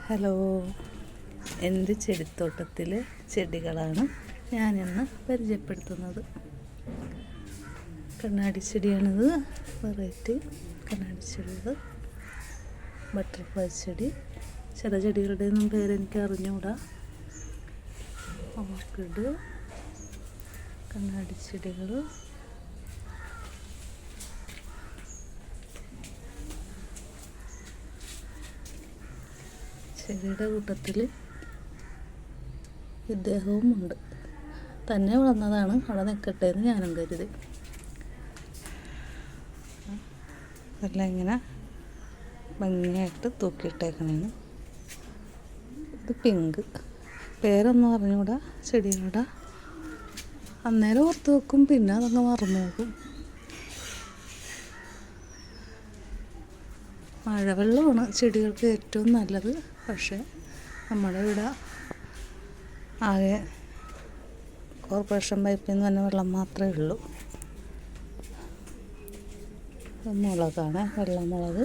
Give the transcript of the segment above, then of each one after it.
Hello, എൻ്റെ ചെടിത്തോട്ടത്തിലെ ചെടികളാണ് ഞാനിന്ന് പരിചയപ്പെടുത്തുന്നത്. കണ്ണാടി ചെടിയാണിത്, വെറൈറ്റി കണ്ണാടി ചെടികൾ, ബട്ടർഫ്ലൈ ചെടി. ചില ചെടികളുടെ ഒന്നും പേരെനിക്ക് അറിഞ്ഞുകൂടാ. ഓർക്കിഡ്, കണ്ണാടി ചെടികൾ, ചെടിയുടെ കൂട്ടത്തിൽ ഇദ്ദേഹവും ഉണ്ട്. തന്നെ വളർന്നതാണ്, അവിടെ നിൽക്കട്ടെ എന്ന് ഞാനും കരുതി. എല്ലാം ഇങ്ങനെ ഭംഗിയായിട്ട് തൂക്കിയിട്ടേക്കണേന്ന്. ഇത് പിങ്ക്, പേരൊന്നും അറിഞ്ഞൂടാ ചെടികളുടെ. അന്നേരം ഓർത്ത് വെക്കും, പിന്നെ അതങ്ങ് മറന്നു നോക്കും. മഴവെള്ളമാണ് ചെടികൾക്ക് ഏറ്റവും നല്ലത്. പക്ഷേ നമ്മുടെ ഇവിടെ ആകെ കോർപ്പറേഷൻ പൈപ്പിൽ നിന്ന് തന്നെ വെള്ളം മാത്രമേ ഉള്ളൂ. മുളകാണ്, വെള്ളമുളക്.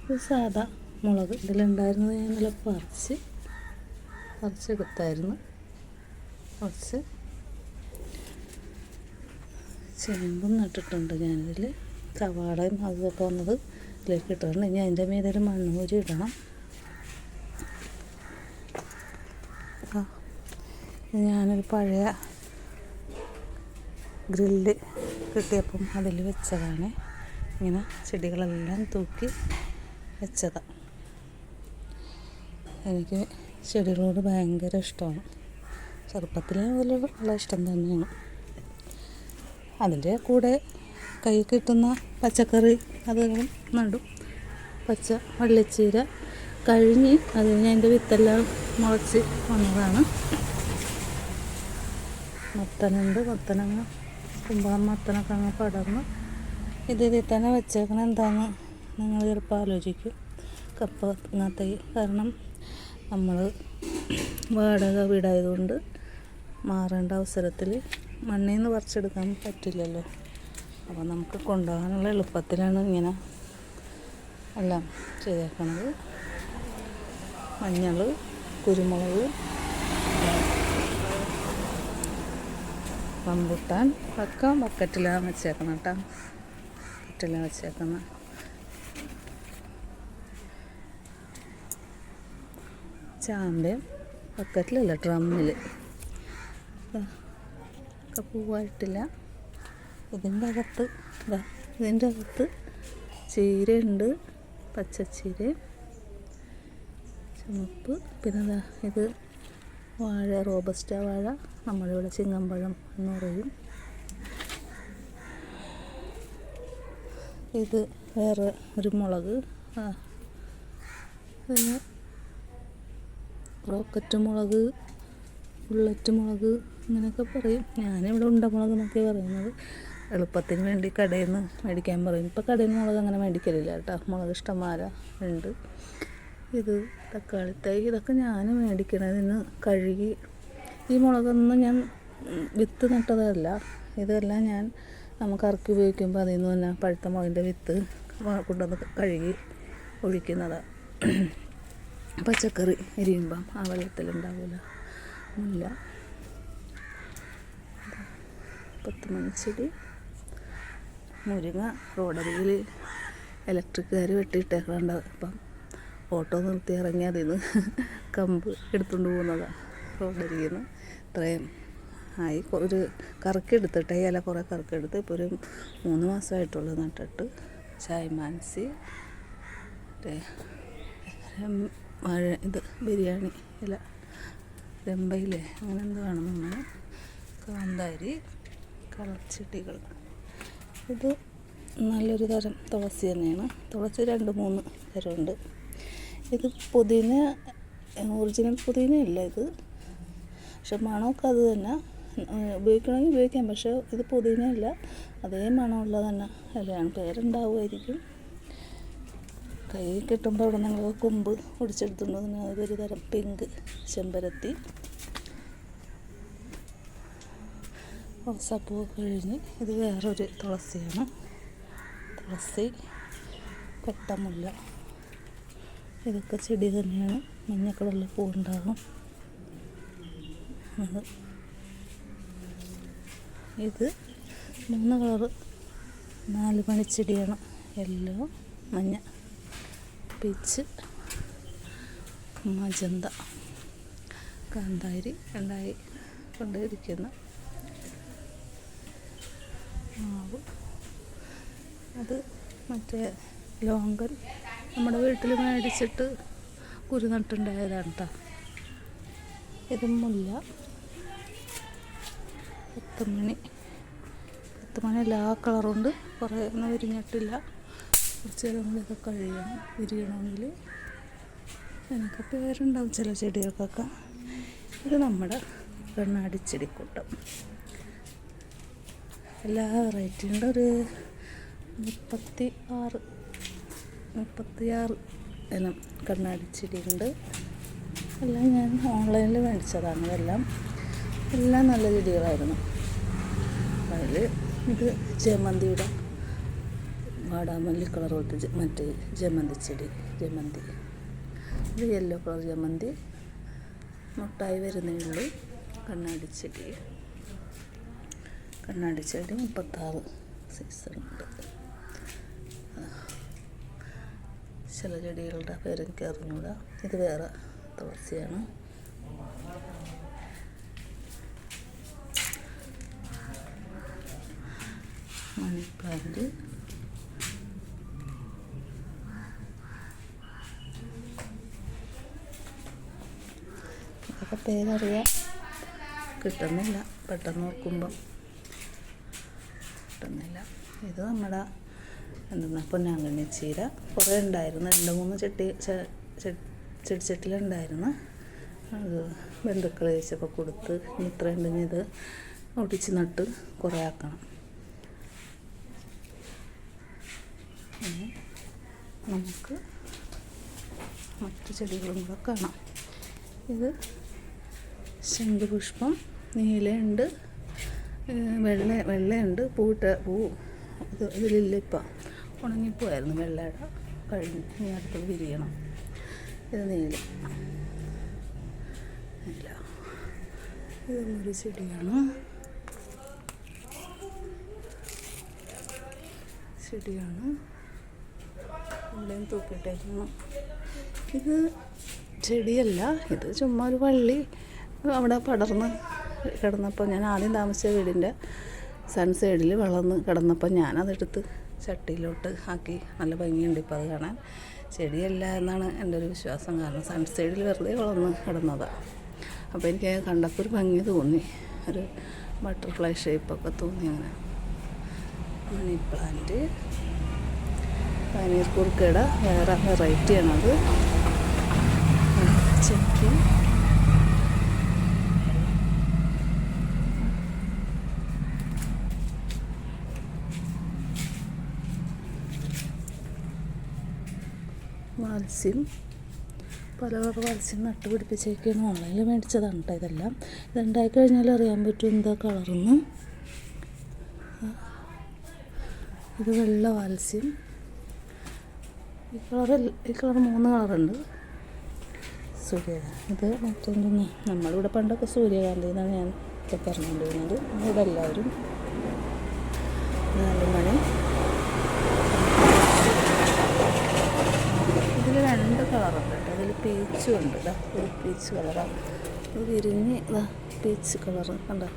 ഇത് സാധാ മുളക്. ഇതിലുണ്ടായിരുന്നത് ഞാൻ നല്ല പറിച്ചെടുത്തായിരുന്നു. കുറച്ച് ചേമ്പും നട്ടിട്ടുണ്ട് ഞാനിതിൽ. സവാളയും അതൊക്കെ വന്നത് ഇതിലേക്ക് ഇട്ടിട്ടുണ്ട്. ഇനി അതിൻ്റെ മീതെ ഒരു മണ്ണൂരി ഇടണം. ഞാനൊരു പഴയ ഗ്രില്ല് കിട്ടിയപ്പം അതിൽ വെച്ചതാണ്. ഇങ്ങനെ ചെടികളെല്ലാം തൂക്കി വെച്ചതാണ്. എനിക്ക് ചെടികളോട് ഭയങ്കര ഇഷ്ടമാണ്. ചെറുപ്പത്തിലേ മുതലുള്ള ഇഷ്ടം തന്നെയാണ്. അതിൻ്റെ കൂടെ കൈ കിട്ടുന്ന പച്ചക്കറി അതുകളും നടും. പച്ച വള്ളിച്ചീര കഴിഞ്ഞ് അതിന് അതിൻ്റെ വിത്തെല്ലാം മുളച്ച് വന്നതാണ്. മത്തനുണ്ട്, മത്തനങ്ങ കുമ്പളം മത്തനൊക്കെ അങ്ങ് പടർന്ന് ഇതിൽ തന്നെ വെച്ചേക്കണം. എന്താണെന്ന് നിങ്ങൾ ചിലപ്പോൾ ആലോചിക്കും. കപ്പ തൈ. കാരണം നമ്മൾ വാടക വീടായതുകൊണ്ട് മാറേണ്ട അവസരത്തിൽ മണ്ണിൽ നിന്ന് പറിച്ചെടുക്കാൻ പറ്റില്ലല്ലോ. അപ്പോൾ നമുക്ക് കൊണ്ടുപോകാനുള്ള എളുപ്പത്തിലാണ് ഇങ്ങനെ എല്ലാം ചെയ്തേക്കണത്. മഞ്ഞൾ, കുരുമുളക്, റംബുട്ടാൻ ഒക്കെ ബക്കറ്റിലാണ് വെച്ചേക്കണം കേട്ടോ. ബക്കറ്റിലാണ് വെച്ചേക്കുന്നത്. ചാമ്പയും ബക്കറ്റിലല്ല, ഡ്രമ്മിൽ. ഒക്കെ പൂവായിട്ടില്ല. ഇതിൻ്റെ അകത്ത് ചീരയുണ്ട്, പച്ചച്ചീര, ചുമപ്പ്. പിന്നെ ഇത് വാഴ, റോബസ്റ്റ വാഴ, നമ്മളിവിടെ ചിങ്ങമ്പഴം എന്ന് പറയും. ഇത് വേറെ ഒരു മുളക്, പിന്നെ റോക്കറ്റ് മുളക്, ബുള്ളറ്റ് മുളക് അങ്ങനെയൊക്കെ പറയും. ഞാനിവിടെ ഉണ്ടമുളക് എന്നൊക്കെ പറയുന്നത്. എളുപ്പത്തിന് വേണ്ടി കടയിൽ നിന്ന് മേടിക്കാൻ പറയും. ഇപ്പോൾ കടയിൽ നിന്ന് മുളക് അങ്ങനെ മേടിക്കലില്ല കേട്ടോ. മുളക് ഇഷ്ടംമാരെ ഉണ്ട്. ഇത് തക്കാളി തൈ. ഇതൊക്കെ ഞാൻ മേടിക്കണതിന് കഴുകി. ഈ മുളകൊന്നും ഞാൻ വിത്ത് നട്ടതല്ല. ഇതെല്ലാം ഞാൻ നമുക്ക് ഇറക്കി ഉപയോഗിക്കുമ്പോൾ അതിൽ നിന്ന് തന്നെ പഴുത്ത മുളകിൻ്റെ വിത്ത് കൊണ്ടുവന്ന് കഴുകി ഒഴിക്കുന്നതാണ്. പച്ചക്കറി എരിയുമ്പം ആ വെള്ളത്തിലുണ്ടാവില്ല. മുല്ല, പത്തുമണിച്ചെടി, മുരിങ്ങ. റോഡരികിൽ ഇലക്ട്രിക്കുകാർ വെട്ടിയിട്ടേക്കണ്ട. അപ്പം ഓട്ടോ നിർത്തി ഇറങ്ങി അതിൽ നിന്ന് കമ്പ് എടുത്തുകൊണ്ട് പോകുന്നതാണ് റോഡരികിൽ നിന്ന്. ഇത്രയും ആയി. ഒരു കറക്കെടുത്തിട്ട് ഇല കുറേ കറക്കെടുത്ത് ഇപ്പോൾ ഒരു 3 മാസമായിട്ടുള്ളൂ നട്ടിട്ട്. ചായ്മാൻസി, വാഴ, ഇത് ബിരിയാണി ഇല, രമ്പയിലേ അങ്ങനെ എന്ത് വേണം നമ്മൾ. കാന്താരി, കളർച്ചെടികൾ. ഇത് നല്ലൊരു തരം തുളസി തന്നെയാണ്. തുളസി 2-3 തരമുണ്ട്. ഇത് പുതിന, ഒറിജിനൽ പുതിനയല്ല ഇത്. പക്ഷെ മണമൊക്കെ അത് തന്നെ. ഉപയോഗിക്കണമെങ്കിൽ ഉപയോഗിക്കാം. പക്ഷേ ഇത് പുതിനയല്ല, അതേ മണമുള്ള തന്നെ ഇലയാണ്. പേരുണ്ടാവുമായിരിക്കും. കൈ കിട്ടുമ്പോൾ അവിടെ നിങ്ങൾ കൊമ്പ് ഒടിച്ചെടുത്തുകൊണ്ട് അതൊരു തരം പിങ്ക് ചെമ്പരത്തി. റോസാപ്പൂ കഴിഞ്ഞ് ഇത് വേറൊരു തുളസിയാണ്. തുളസി, കൊട്ടമുല്ല, ഇതൊക്കെ ചെടി തന്നെയാണ്. മഞ്ഞ കളറിൽ പൂവുണ്ടാകും. അത് ഇത് 3 കളറ് 4 മണിച്ചെടിയാണ്. യെല്ലോ, മഞ്ഞ, പീച്ച്, മജന്ത, കാന്താരി ഉണ്ടായി കൊണ്ടിരിക്കുന്ന മാവ്. അത് മറ്റേ ലോങ്കൻ നമ്മുടെ വീട്ടിൽ മേടിച്ചിട്ട് കുരു നട്ടുണ്ടായതാണ് കേട്ടോ. ഇത് മുല്ല, 10 മണി എല്ലാ കളറുണ്ട്. കുറേ ഒന്നും വിരിഞ്ഞിട്ടില്ല. കുറച്ച് നേരം കൂടി ഇതൊക്കെ കഴിയണം വിരിയണമെങ്കിൽ. എനിക്ക് പേരുണ്ടാവും ചില ചെടികൾക്കൊക്കെ. ഇത് നമ്മുടെ കണ്ണാടി ചെടിക്കൂട്ടം. എല്ലാ വെറൈറ്റി ഉണ്ട്. ഒരു 36 ഇനം കണ്ണാടി ചെടിയുണ്ട്. എല്ലാം ഞാൻ ഓൺലൈനിൽ മേടിച്ചതാണ്. എല്ലാം നല്ല ചെടികളായിരുന്നു. അതിൽ ഇത് ജമന്തിയുടെ വാടാമല്ലി കളർ പോലത്തെ മറ്റേ ജമന്തി ചെടി. ഇത് യെല്ലോ കളർ ജമന്തി. മുട്ടായി വരുന്നേ ഉള്ളൂ. കണ്ണാടി ചെടി 36 സൈസുണ്ട്. ചില ചെടികളുടെ പേരെനിക്ക് അറിഞ്ഞൂടാ. ഇത് വേറെ തുളസിയാണ്. മണി പ്ലാന്റ്, ഇതൊക്കെ പേരറിയാം, കിട്ടുന്നില്ല. പെട്ടെന്ന് നോക്കുമ്പം കിട്ടുന്നില്ല. ഇത് നമ്മുടെ പൊന്നാങ്കണ്ണി ചീര. കുറേ ഉണ്ടായിരുന്നു. 2-3 ചെടിച്ചട്ടിലുണ്ടായിരുന്നു. അത് ബന്ധുക്കൾ ചോദിച്ചപ്പോൾ കൊടുത്ത്. ഇത്രയും പിന്നെ ഇത് ഒടിച്ച് നട്ട് കുറേ ആക്കണം. നമുക്ക് മറ്റു ചെടികളും കൂടെ കാണാം. ഇത് ശംഖുപുഷ്പം. നീലയുണ്ട്, വെള്ളയുണ്ട്. പൂ ഇതിലിപ്പം ഉണങ്ങിപ്പോയായിരുന്നു. വെള്ളയുടെ കഴിഞ്ഞ് ഇനി അടുത്തത് വിരിയണം. ഇത് നീല. ഇതൊരു ചെടിയാണ്. ഇവിടെയും തൂക്കിയിട്ടേക്കുന്നു. ഇത് ചെടിയല്ല, ഇത് ചുമ്മാ ഒരു വള്ളി അവിടെ പടർന്ന് കിടന്നപ്പോൾ ഞാൻ ആദ്യം താമസിച്ച വീടിൻ്റെ സൺസൈഡിൽ വളർന്ന് കിടന്നപ്പോൾ ഞാനതെടുത്ത് ചട്ടിയിലോട്ട് ആക്കി. നല്ല ഭംഗിയുണ്ട് ഇപ്പോൾ അത് കാണാൻ. ചെടിയല്ല എന്നാണ് എൻ്റെ ഒരു വിശ്വാസം. കാരണം സൺസൈഡിൽ വെറുതെ വളർന്ന് കിടന്നതാണ്. അപ്പോൾ എനിക്ക് കണ്ടപ്പോൾ ഒരു ഭംഗി തോന്നി. ഒരു ബട്ടർഫ്ലൈ ഷേപ്പൊക്കെ തോന്നി. അങ്ങനെ മണി പ്ലാന്റ്, പനീർ കുറുക്കയുടെ വേറെ വെറൈറ്റിയാണത്. ചെത്തി, വാത്സ്യം, പല വാത്സ്യം നട്ടുപിടിപ്പിച്ചേക്കാണ്. ഓൺലൈനിൽ മേടിച്ചതാണ് കേട്ടോ ഇതെല്ലാം. ഇതുണ്ടായി കഴിഞ്ഞാൽ അറിയാൻ പറ്റും എന്താ കളറെന്ന്. ഇത് വെള്ള വാത്സ്യം. ഈ കളർ 3 കളറുണ്ട്. ഇത് മറ്റൊന്ന് നമ്മളിവിടെ പണ്ടൊക്കെ സൂര്യകാന്തി എന്നാണ് ഞാൻ ഇപ്പോൾ പറഞ്ഞുകൊണ്ടിരുന്നത്. ഇവിടെ എല്ലാവരും 4 മണി. ഇതിൽ 2 കളറുണ്ട് കേട്ടോ. അതിൽ പീച്ചും ഉണ്ട്. ഇതാ ഒരു പീച്ച് കളറാണ്. ഇത് വിരിഞ്ഞ് ഇതാ പീച്ച് കളറ് കണ്ടോ.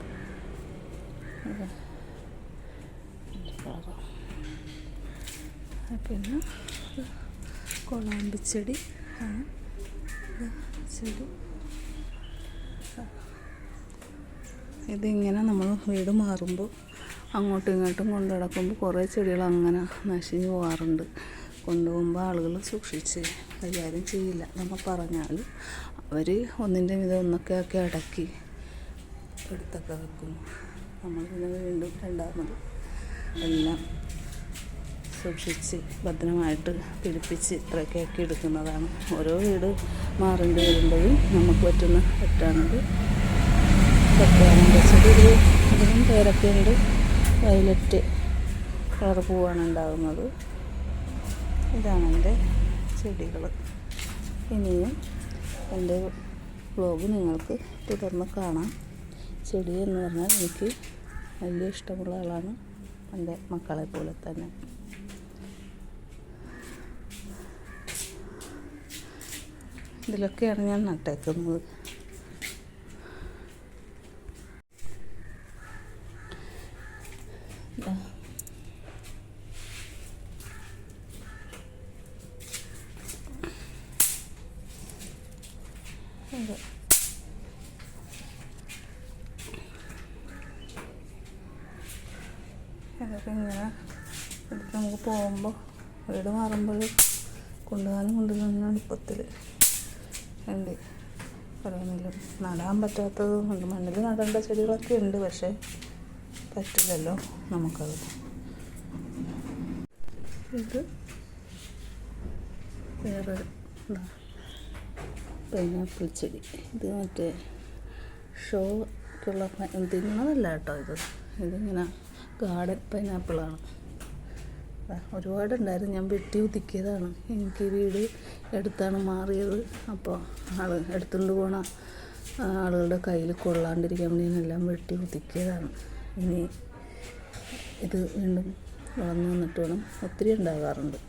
കളറാണ്. പിന്നെ കൊളാമ്പിച്ചെടി ആണ് ചെടി. ഇതിങ്ങനെ നമ്മൾ വീട് മാറുമ്പോൾ അങ്ങോട്ടും ഇങ്ങോട്ടും കൊണ്ടു നടക്കുമ്പോൾ കുറേ ചെടികൾ അങ്ങനെ നശിഞ്ഞു പോകാറുണ്ട്. കൊണ്ടുപോകുമ്പോൾ ആളുകൾ സൂക്ഷിച്ച് കൈകാര്യം ചെയ്യില്ല. നമ്മൾ പറഞ്ഞാൽ അവർ ഒന്നിൻ്റെ ഒന്നൊക്കെ അടക്കി എടുത്തൊക്കെ വെക്കും. നമ്മൾ പിന്നെ വീണ്ടും രണ്ടാമത് എല്ലാം സൂക്ഷിച്ച് ഭദ്രമായിട്ട് പിടിപ്പിച്ച് ഇത്രയൊക്കെ ആക്കി എടുക്കുന്നതാണ്. ഓരോ വീട് മാറേണ്ടി വരുമ്പോഴും നമുക്ക് പറ്റാണത്. ഇതിനും പേരൊക്കെ ഉണ്ട്. വയലറ്റ് കളർ പൂവാണ് ഉണ്ടാകുന്നത്. ഇതാണ് എൻ്റെ ചെടികൾ. ഇനിയും എൻ്റെ വ്ലോഗ് നിങ്ങൾക്ക് തുടർന്ന് കാണാം. ചെടി എന്ന് പറഞ്ഞാൽ എനിക്ക് വലിയ ഇഷ്ടമുള്ള ആളാണ്, എൻ്റെ മക്കളെ പോലെ തന്നെ. ഇതിലൊക്കെയാണ് ഞാൻ നട്ടേക്കുന്നത്. അതൊക്കെ ഇങ്ങനെ എടുത്ത് നമുക്ക് പോകുമ്പോൾ വീട് മാറുമ്പോൾ കൊണ്ടുപോകാനും എളുപ്പത്തിൽ ഉണ്ട്. പറയുന്നില്ല, നടാൻ പറ്റാത്തതും ഉണ്ട്. മണ്ണിൽ നടേണ്ട ചെടികളൊക്കെ ഉണ്ട്, പക്ഷേ പറ്റില്ലല്ലോ നമുക്കത്. ഇത് വേറൊരു പൈനാപ്പിൾ ചെടി. ഇത് മറ്റേ ഷോക്കുള്ള തിന്നതല്ല കേട്ടോ. ഇതിങ്ങനെ ഗാർഡൻ പൈനാപ്പിളാണ്. ഒരുപാടുണ്ടായിരുന്നു, ഞാൻ വെട്ടി ഒതുക്കിയതാണ്. എനിക്ക് വീട് എടുത്താണ് മാറിയത്. അപ്പോൾ എടുത്തുകൊണ്ട് പോണ ആളുകളുടെ കയ്യിൽ കൊള്ളാണ്ടിരിക്കാൻ വേണ്ടി ഞാനെല്ലാം വെട്ടി ഒതുക്കിയതാണ്. ഇനി ഇത് വീണ്ടും വളർന്നു വന്നിട്ട് വേണം. ഒത്തിരി ഉണ്ടാകാറുണ്ട്.